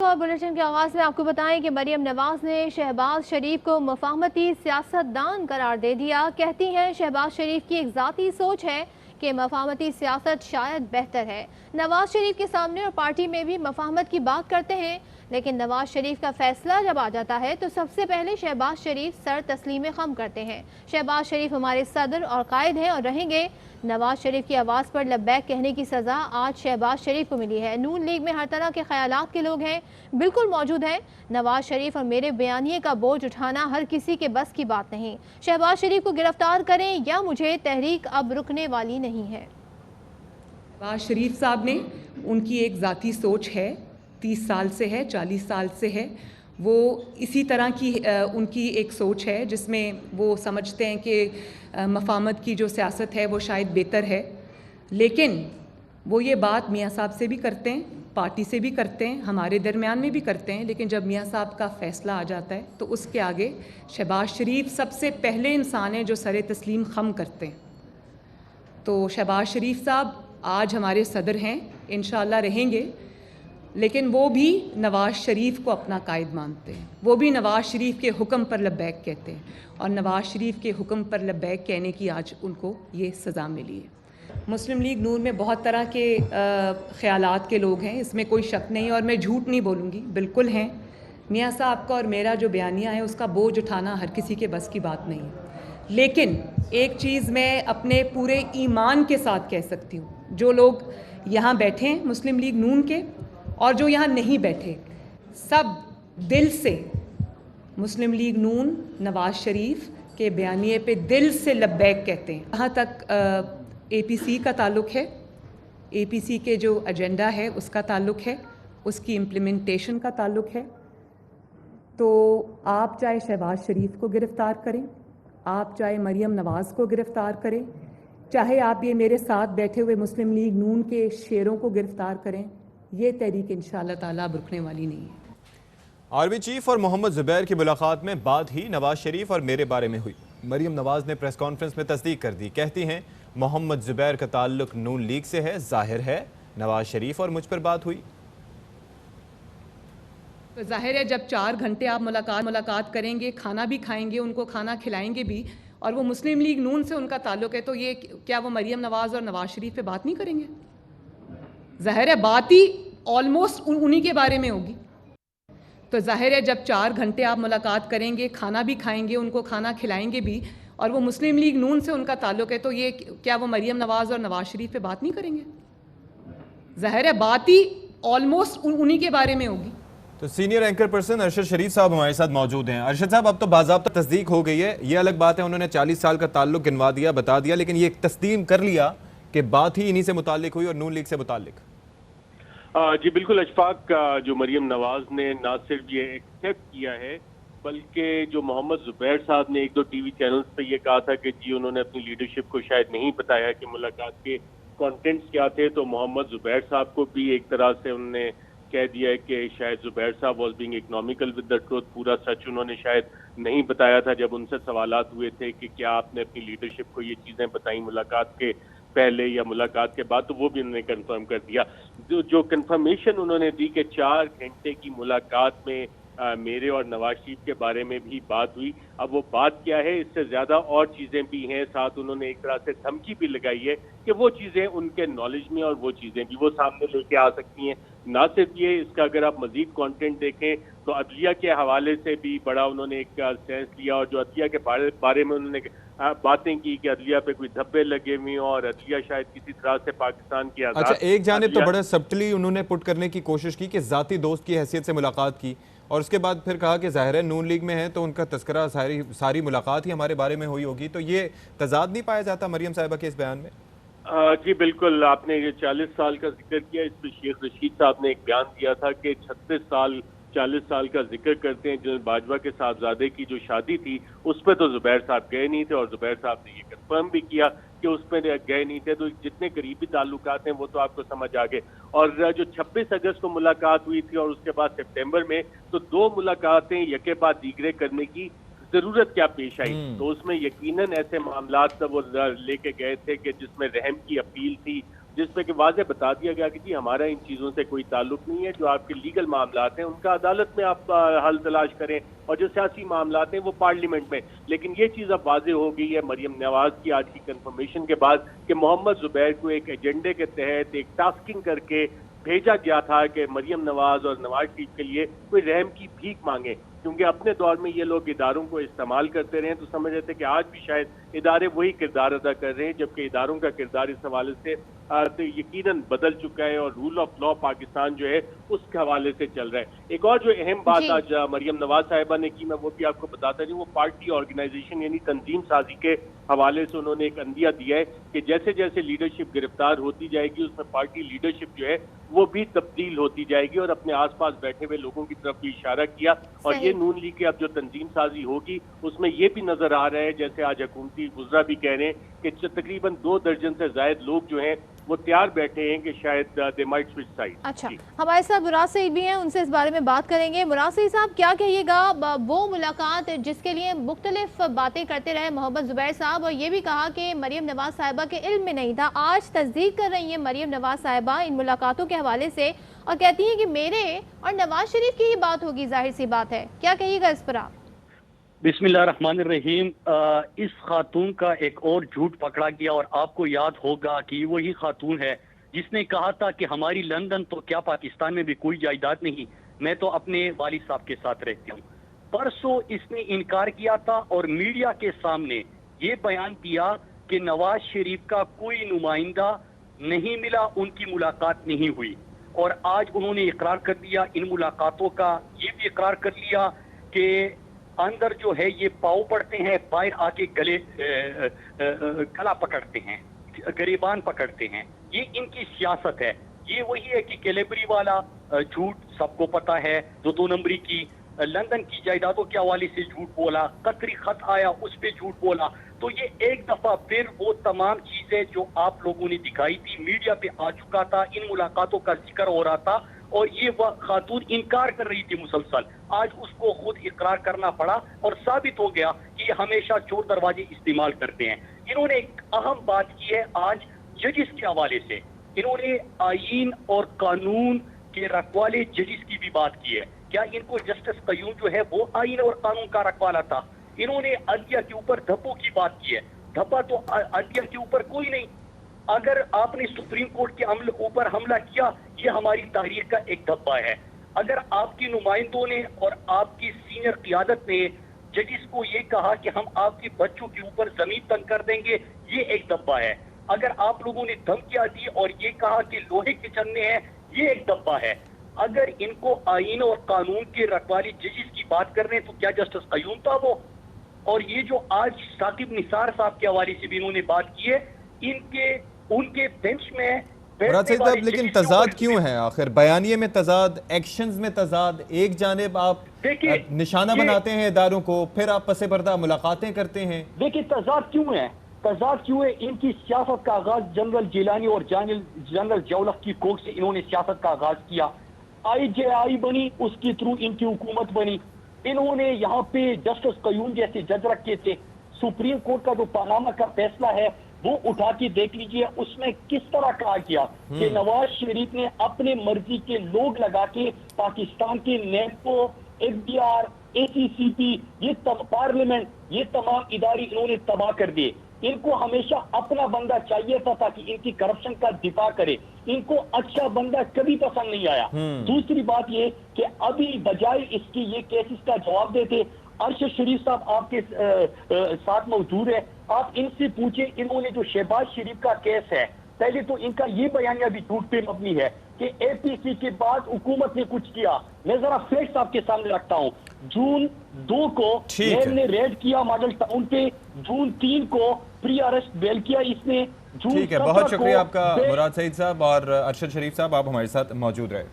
और बुलेटिन के आगाज़ में आपको बताएं कि मरियम नवाज ने शहबाज शरीफ को मफाहमती सियासतदान करार दे दिया। कहती हैं शहबाज शरीफ की एक ज़ाती सोच है कि मफाहमती सियासत शायद बेहतर है। नवाज शरीफ के सामने और पार्टी में भी मफाहमत की बात करते हैं, लेकिन नवाज शरीफ का फैसला जब आ जाता है तो सबसे पहले शहबाज शरीफ सर तस्लीम खम करते हैं। शहबाज शरीफ हमारे सदर और कायद हैं और रहेंगे। नवाज शरीफ की आवाज़ पर लब्बैक कहने की सज़ा आज शहबाज शरीफ को मिली है। नून लीग में हर तरह के ख्यालात के लोग हैं, बिल्कुल मौजूद हैं। नवाज शरीफ और मेरे बयानिए का बोझ उठाना हर किसी के बस की बात नहीं। शहबाज शरीफ को गिरफ्तार करें या मुझे तहरीक अब रुकने वाली नहीं है। शहबाज शरीफ साहब ने, उनकी एक ज़ाती सोच है, 30 साल से है, 40 साल से है। वो इसी तरह की उनकी एक सोच है जिसमें वो समझते हैं कि मफाहमत की जो सियासत है वो शायद बेहतर है। लेकिन वो ये बात मियाँ साहब से भी करते हैं, पार्टी से भी करते हैं, हमारे दरमियान में भी करते हैं। लेकिन जब मियाँ साहब का फ़ैसला आ जाता है तो उसके आगे शहबाज शरीफ सबसे पहले इंसान हैं जो सर तस्लीम खम करते हैं। तो शहबाज शरीफ साहब आज हमारे सदर हैं, इंशाअल्लाह रहेंगे। लेकिन वो भी नवाज़ शरीफ को अपना कायद मानते हैं, वो भी नवाज़ शरीफ के हुक्म पर लब्बैक कहते हैं और नवाज़ शरीफ के हुक्म पर लब्बैक कहने की आज उनको ये सज़ा मिली है। मुस्लिम लीग नून में बहुत तरह के ख़यालात के लोग हैं, इसमें कोई शक नहीं और मैं झूठ नहीं बोलूँगी, बिल्कुल हैं। मियाँ साहब का और मेरा जो बयानिया है उसका बोझ उठाना हर किसी के बस की बात नहीं है। लेकिन एक चीज़ मैं अपने पूरे ईमान के साथ कह सकती हूँ, जो लोग यहाँ बैठे हैं मुस्लिम लीग नून के और जो यहाँ नहीं बैठे, सब दिल से मुस्लिम लीग नून नवाज़ शरीफ के बयानिए पे दिल से लब्बैक कहते हैं। जहाँ तक APC का ताल्लुक़ है, APC के जो एजेंडा है उसका ताल्लुक़ है, उसकी इम्प्लीमेंटेशन का ताल्लुक़ है, तो आप चाहे शहबाज शरीफ को गिरफ़्तार करें, आप चाहे मरियम नवाज़ को गिरफ़्तार करें, चाहे आप ये मेरे साथ बैठे हुए मुस्लिम लीग नून के शेरों को गिरफ़्तार करें, ये तहरीक इंशाअल्लाह ताला अब रुकने वाली नहीं है। आर्मी चीफ और मोहम्मद ज़ुबैर की मुलाकात में बात ही नवाज शरीफ और मेरे बारे में हुई। मरियम नवाज ने प्रेस कॉन्फ्रेंस में तस्दीक कर दी। कहती हैं मोहम्मद ज़ुबैर का ताल्लुक नून लीग से है, जाहिर है नवाज शरीफ और मुझ पर बात हुई। तो जाहिर है जब 4 घंटे आप मुलाकात करेंगे, खाना भी खाएंगे, उनको खाना खिलाएंगे भी, और वो मुस्लिम लीग नून से उनका ताल्लुक है, तो ये क्या वो मरियम नवाज और नवाज शरीफ पे बात नहीं करेंगे? ज़ाहिर है बात ही ऑलमोस्ट उन्हीं के बारे में होगी। तो ज़ाहिर है जब 4 घंटे आप मुलाकात करेंगे, खाना भी खाएंगे, उनको खाना खिलाएंगे भी, और वो मुस्लिम लीग नून से उनका ताल्लुक है, तो ये क्या वो मरियम नवाज और नवाज शरीफ पे बात नहीं करेंगे? ज़ाहिर है बात ही ऑलमोस्ट उन्हीं के बारे में होगी। तो सीनियर एंकर पर्सन अरशद शरीफ साहब हमारे साथ मौजूद हैं। अरशद साहब, अब तो बाज़ाब्ता तस्दीक हो गई है, ये अलग बात है उन्होंने 40 साल का ताल्लुक गिनवा दिया, बता दिया, लेकिन ये तस्लीम कर लिया कि बात ही इन्हीं से मुतालिक हुई और नून लीग से मुतालिक। जी बिल्कुल अशफाक, जो मरियम नवाज ने ना सिर्फ ये एक्सेप्ट किया है बल्कि जो मोहम्मद ज़ुबैर साहब ने 1-2 टीवी चैनल्स पे ये कहा था कि जी उन्होंने अपनी लीडरशिप को शायद नहीं बताया कि मुलाकात के कंटेंट्स क्या थे, तो मोहम्मद ज़ुबैर साहब को भी एक तरह से उन्होंने कह दिया है कि शायद ज़ुबैर साहब was being economical with the truth. पूरा सच उन्होंने शायद नहीं बताया था जब उनसे सवालात हुए थे कि क्या आपने अपनी लीडरशिप को ये चीज़ें बताई मुलाकात के पहले या मुलाकात के बाद, तो वो भी उन्होंने कंफर्म कर दिया। जो कंफर्मेशन उन्होंने दी कि 4 घंटे की मुलाकात में मेरे और नवाज शरीफ के बारे में भी बात हुई। अब वो बात क्या है, इससे ज़्यादा और चीज़ें भी हैं, साथ उन्होंने एक तरह से धमकी भी लगाई है कि वो चीज़ें उनके नॉलेज में और वो चीज़ें भी वो सामने लेके आ सकती हैं। ना सिर्फ ये, इसका अगर आप मजीद कंटेंट देखें तो अदलिया के हवाले से भी बड़ा उन्होंने एक सेंस लिया, और जो अदलिया के बारे में उन्होंने बातें की कि अदलिया पे कोई धब्बे लगे हुए और अदलिया शायद किसी तरह से पाकिस्तान की आज़ाद। अच्छा, एक जानिब तो बड़ा सब्टली उन्होंने पुट करने की कोशिश की कि ज़ाती दोस्त की हैसियत से मुलाकात की, और उसके बाद फिर कहा कि ज़ाहिर है नून लीग में है तो उनका तस्करा सारी मुलाकात ही हमारे बारे में हुई होगी। तो ये तजाद नहीं पाया जाता मरियम साहिबा के इस बयान में? जी बिल्कुल, आपने ये 40 साल का जिक्र किया, इस पर शेख रशीद साहब ने एक बयान दिया था कि 36 साल 40 साल का जिक्र करते हैं। जो बाजवा के साहबजादे की जो शादी थी उस पर तो ज़ुबैर साहब गए नहीं थे, और ज़ुबैर साहब ने ये कंफर्म भी किया कि उस पर गए नहीं थे। तो जितने करीबी ताल्लुकात हैं वो तो आपको समझ आ गए। और जो 26 अगस्त को मुलाकात हुई थी और उसके बाद सितंबर में, तो 2 मुलाकातें यके बाद दीगरे करने की जरूरत क्या पेश आई, तो उसमें यकीनन ऐसे मामलात वो लेके गए थे कि जिसमें रहम की अपील थी جس پہ کہ واضح بتا دیا گیا کہ جی ہمارا ان چیزوں سے کوئی تعلق نہیں ہے، جو آپ کے لیگل معاملات ہیں ان کا عدالت میں آپ حل تلاش کریں، اور جو سیاسی معاملات ہیں وہ پارلیمنٹ میں۔ لیکن یہ چیز اب واضح ہو گئی ہے مریم نواز کی آج کی کنفرمیشن کے بعد کہ محمد زبیر کو ایک ایجنڈے کے تحت ایک ٹاسکنگ کر کے بھیجا گیا تھا کہ مریم نواز اور نواز شریف کے لیے کوئی رحم کی بھیک مانگے، کیونکہ اپنے دور میں یہ لوگ اداروں کو استعمال کرتے رہے تو سمجھ رہے تھے کہ آج بھی شاید ادارے وہی کردار ادا کر رہے ہیں، جبکہ اداروں کا کردار اس حوالے سے یقیناً بدل چکا ہے، اور رول آف لا پاکستان جو ہے اس کے حوالے سے چل رہا ہے۔ ایک اور جو اہم بات آج مریم نواز صاحبہ نے کی، میں وہ بھی آپ کو بتاتا ہوں، وہ پارٹی آرگنائزیشن یعنی تنظیم سازی کے حوالے سے انہوں نے ایک عندیہ دیا ہے کہ جیسے جیسے لیڈرشپ گرفتار ہوتی جائے گی اس میں پارٹی لیڈرشپ جو ہے وہ بھی تبدیل ہوتی جائے گی، اور اپنے آس پاس بیٹھے ہوئے لوگوں کی طرف بھی اشارہ کیا، اور یہ نون لیگ کی اب جو تنظیم سازی ہوگی اس میں یہ بھی نظر آ رہا ہے، جیسے آج حکومتی وزراء بھی کہہ رہے ہیں کہ تقریباً 2 درجن سے زائد لوگ جو ہیں وہ تیار بیٹھے ہیں کہ شاید دے مائٹ سوئچ سائڈ۔ اچھا، ہمارے ساتھ مراد سعید بھی ہیں، ان سے اس بارے میں بات کریں گے۔ مراد سعید صاحب، کیا کہیے گا وہ ملاقات جس کے لیے مختلف باتیں کرتے رہے محمد زبیر صاحب، اور یہ بھی کہا کہ مریم نواز صاحبہ کے علم میں نہیں تھا، آج تصدیق کر رہی ہیں مریم نواز صاحبہ ان ملاقاتوں کے حوالے سے، اور کہتی ہیں کہ میرے اور نواز شریف کی ہی بات ہوگی، ظاہر سی بات ہے، کیا کہیے گا اس پر آپ؟ بسم اللہ الرحمن الرحیم۔ اس خاتون کا ایک اور جھوٹ پکڑا گیا، اور آپ کو یاد ہوگا کہ وہی خاتون ہے جس نے کہا تھا کہ ہماری لندن تو کیا پاکستان میں بھی کوئی جائیداد نہیں، میں تو اپنے والد صاحب کے ساتھ رہتی ہوں۔ پرسوں اس نے انکار کیا تھا اور میڈیا کے سامنے یہ بیان کیا کہ نواز شریف کا کوئی نمائندہ نہیں ملا، ان کی ملاقات نہیں ہوئی، اور آج انہوں نے اقرار کر دیا ان ملاقاتوں کا، یہ بھی اقرار کر لیا کہ اندر جو ہے یہ پاؤ پڑتے ہیں، باہر آ کے گلا پکڑتے ہیں، گریبان پکڑتے ہیں۔ یہ ان کی سیاست ہے۔ یہ وہی ہے کہ کیلیبری والا جھوٹ سب کو پتا ہے، جو 2 نمبری کی لندن کی جائیدادوں کے حوالے سے جھوٹ بولا، قطری خط آیا اس پہ جھوٹ بولا، تو یہ ایک دفعہ پھر وہ تمام چیزیں جو آپ لوگوں نے دکھائی تھی میڈیا پہ آ چکا تھا، ان ملاقاتوں کا ذکر ہو رہا تھا، اور یہ خاتون انکار کر رہی تھی مسلسل۔ آج اس کو خود اقرار کرنا پڑا، اور ثابت ہو گیا کہ یہ ہمیشہ چور دروازے استعمال کرتے ہیں۔ انہوں نے ایک اہم بات کی ہے آج ججز کے حوالے سے، انہوں نے آئین اور قانون کے رکھوالے ججز کی بھی بات کی ہے۔ کیا ان کو جسٹس قیوم جو ہے وہ آئین اور قانون کا رکھوالا تھا؟ انہوں نے عدلیہ کے اوپر دھبوں کی بات کی ہے، دھبا تو عدلیہ کے اوپر کوئی نہیں۔ اگر آپ نے سپریم کورٹ کے اوپر حملہ کیا، یہ ہماری تاریخ کا ایک دھبا ہے۔ اگر آپ کی نمائندوں نے اور آپ کی سینئر قیادت نے ججز کو یہ کہا کہ ہم آپ کے بچوں کے اوپر زمین تنگ کر دیں گے، یہ ایک دھبا ہے۔ اگر آپ لوگوں نے دھمکیاں دی اور یہ کہا کہ لوہے کے چلنے ہیں، یہ ایک دھبا ہے۔ اگر ان کو آئین اور قانون کے رکھوالی ججز کی بات کر رہے ہیں تو کیا جسٹس قیوم تھا وہ؟ اور یہ جو آج ثاقب نثار صاحب کے حوالے سے بھی انہوں نے بات کی ہے، ان کے بینچ میں مراد سعید صاحب، لیکن تضاد کیوں ہے آخر؟ بیانیے میں تضاد، ایکشنز میں تضاد، ایک جانب آپ نشانہ بناتے ہیں اداروں کو، پھر آپ پس پردہ ملاقاتیں کرتے ہیں۔ دیکھیں تضاد کیوں ہے؟ تضاد کیوں ہے؟ ان کی سیاست کا آغاز جنرل جیلانی اور جنرل جولق کی کوکھ سے انہوں نے سیاست کا آغاز کیا۔ IJI بنی، اس کے تھرو ان کی حکومت بنی۔ انہوں نے یہاں پہ جسٹس قیوم جیسے جج رکھے تھے۔ سپریم کورٹ کا جو پاناما کا فیصلہ ہے وہ اٹھا کے دیکھ لیجئے، اس میں کس طرح کہا گیا کہ نواز شریف نے اپنے مرضی کے لوگ لگا کے پاکستان کے نیپو، FDR، ACCP، یہ پارلیمنٹ، یہ تمام ادارے انہوں نے تباہ کر دیے۔ ان کو ہمیشہ اپنا بندہ چاہیے تھا تاکہ ان کی کرپشن کا دفاع کرے، ان کو اچھا بندہ کبھی پسند نہیں آیا۔ دوسری بات یہ کہ ابھی بجائے اس کی یہ کیسز کا جواب دیتے، ارشد شریف صاحب آپ کے ساتھ موجود ہے، آپ ان سے پوچھیں، انہوں نے جو شہباز شریف کا کیس ہے، پہلے تو ان کا یہ بیانیہ بھی جھوٹ پہ مبنی ہے کہ APC کے بعد حکومت نے کچھ کیا۔ میں ذرا فیکٹس آپ کے سامنے رکھتا ہوں۔ جون 2 کو نیب نے ریڈ کیا ماڈل ٹاؤن پہ، جون 3 کو پری ارسٹ بیل کیا اس نے، ٹھیک ہے، بہت شکریہ آپ کا مراد سعید صاحب، اور ارشد شریف صاحب آپ ہمارے ساتھ موجود رہے۔